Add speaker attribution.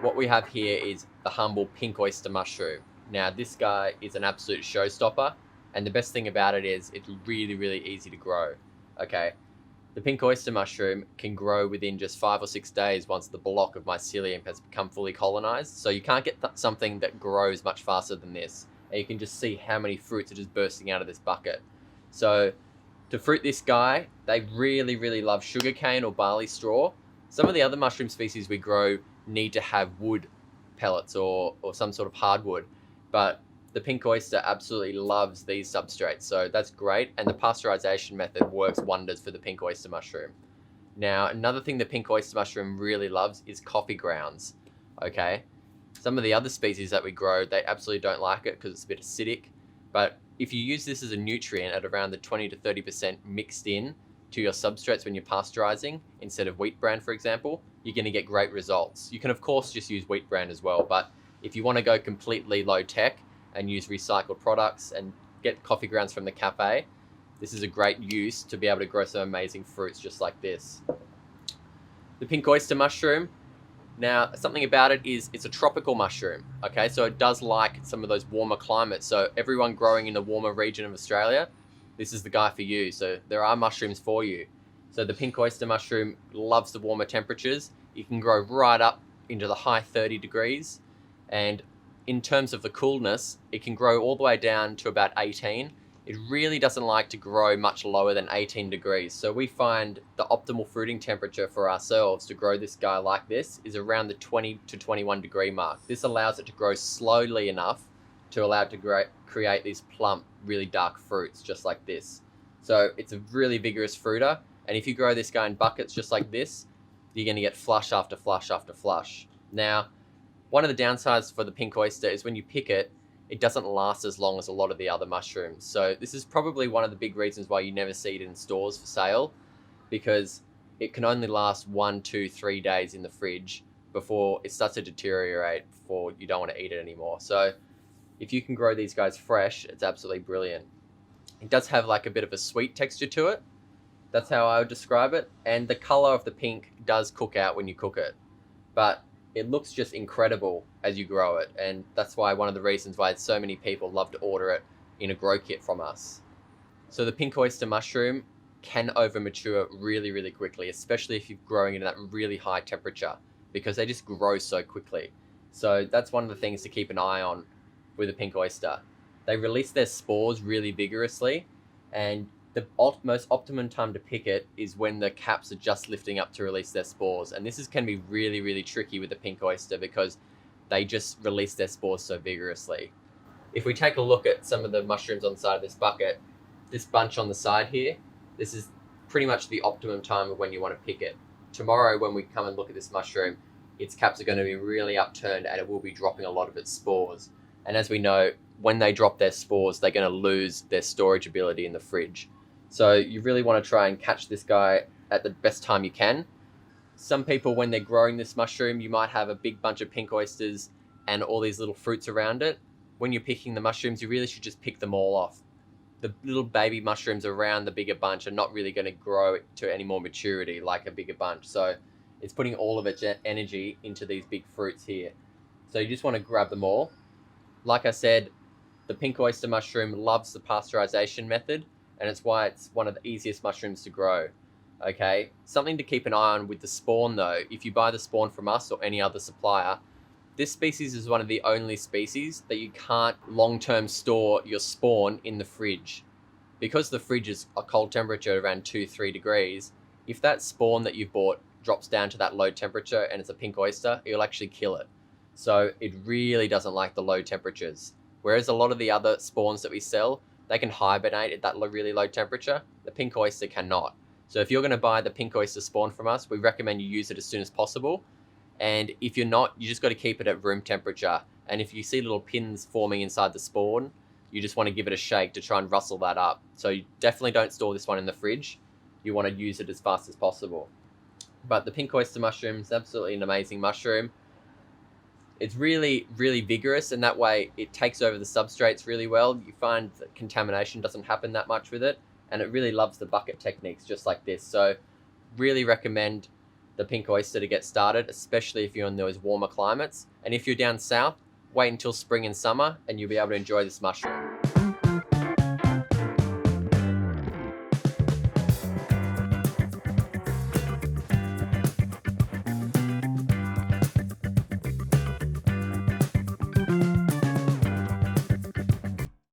Speaker 1: what we have here is the humble pink oyster mushroom. Now this guy is an absolute showstopper, and the best thing about it is it's really easy to grow. Okay, the pink oyster mushroom can grow within just 5 or 6 days once the block of mycelium has become fully colonized. So you can't get something that grows much faster than this. And you can just see how many fruits are just bursting out of this bucket. So to fruit this guy, they really love sugarcane or barley straw. Some of the other mushroom species we grow need to have wood pellets or some sort of hardwood, but the pink oyster absolutely loves these substrates, so that's great, and the pasteurization method works wonders for the pink oyster mushroom. Now, another thing the pink oyster mushroom really loves is coffee grounds. Okay, some of the other species that we grow, they absolutely don't like it because it's a bit acidic, but if you use this as a nutrient at around the 20 to 30% mixed in to your substrates when you're pasteurizing, instead of wheat bran, for example, you're going to get great results. You can, of course, just use wheat bran as well, but if you want to go completely low tech and use recycled products and get coffee grounds from the cafe, this is a great use to be able to grow some amazing fruits just like this. The pink oyster mushroom, now something about it is it's a tropical mushroom. Okay, so it does like some of those warmer climates. So everyone growing in the warmer region of Australia, this is the guy for you. So there are mushrooms for you. So the pink oyster mushroom loves the warmer temperatures. You can grow right up into the high 30 degrees. And in terms of the coolness, it can grow all the way down to about 18. It really doesn't like to grow much lower than 18 degrees. So we find the optimal fruiting temperature for ourselves to grow this guy like this is around the 20 to 21 degree mark. This allows it to grow slowly enough to allow it to create these plump, really dark fruits just like this. So it's a really vigorous fruiter. And if you grow this guy in buckets just like this, you're going to get flush after flush after flush. Now, one of the downsides for the pink oyster is when you pick it, it doesn't last as long as a lot of the other mushrooms. So this is probably one of the big reasons why you never see it in stores for sale, because it can only last 1, 2, 3 days in the fridge before it starts to deteriorate, before you don't want to eat it anymore. So if you can grow these guys fresh, it's absolutely brilliant. It does have like a bit of a sweet texture to it. That's how I would describe it. And the color of the pink does cook out when you cook it. But it looks just incredible as you grow it, and that's why one of the reasons why so many people love to order it in a grow kit from us. So the pink oyster mushroom can over mature really quickly, especially if you're growing it at that really high temperature, because they just grow so quickly. So that's one of the things to keep an eye on with the pink oyster. They release their spores really vigorously, and the most optimum time to pick it is when the caps are just lifting up to release their spores. And this can be really tricky with the pink oyster because they just release their spores so vigorously. If we take a look at some of the mushrooms on the side of this bucket, this bunch on the side here, this is pretty much the optimum time of when you want to pick it. Tomorrow when we come and look at this mushroom, its caps are going to be really upturned and it will be dropping a lot of its spores. And as we know, when they drop their spores, they're going to lose their storage ability in the fridge. So you really want to try and catch this guy at the best time you can. Some people, when they're growing this mushroom, you might have a big bunch of pink oysters and all these little fruits around it. When you're picking the mushrooms, you really should just pick them all off. The little baby mushrooms around the bigger bunch are not really going to grow to any more maturity like a bigger bunch. So it's putting all of its energy into these big fruits here. So you just want to grab them all. Like I said, the pink oyster mushroom loves the pasteurization method, and it's why it's one of the easiest mushrooms to grow. Okay, something to keep an eye on with the spawn though, if you buy the spawn from us or any other supplier, this species is one of the only species that you can't long-term store your spawn in the fridge. Because the fridge is a cold temperature around 2-3 degrees, if that spawn that you've bought drops down to that low temperature and it's a pink oyster, it'll actually kill it. So it really doesn't like the low temperatures. Whereas a lot of the other spawns that we sell, they can hibernate at that really low temperature. The pink oyster cannot. So if you're going to buy the pink oyster spawn from us, we recommend you use it as soon as possible. And if you're not, you just got to keep it at room temperature. And if you see little pins forming inside the spawn, you just want to give it a shake to try and rustle that up. So you definitely don't store this one in the fridge. You want to use it as fast as possible. But the pink oyster mushroom is absolutely an amazing mushroom. It's really vigorous, and that way it takes over the substrates really well. You find that contamination doesn't happen that much with it, and it really loves the bucket techniques just like this. So really recommend the pink oyster to get started, especially if you're in those warmer climates. And if you're down south, wait until spring and summer and you'll be able to enjoy this mushroom.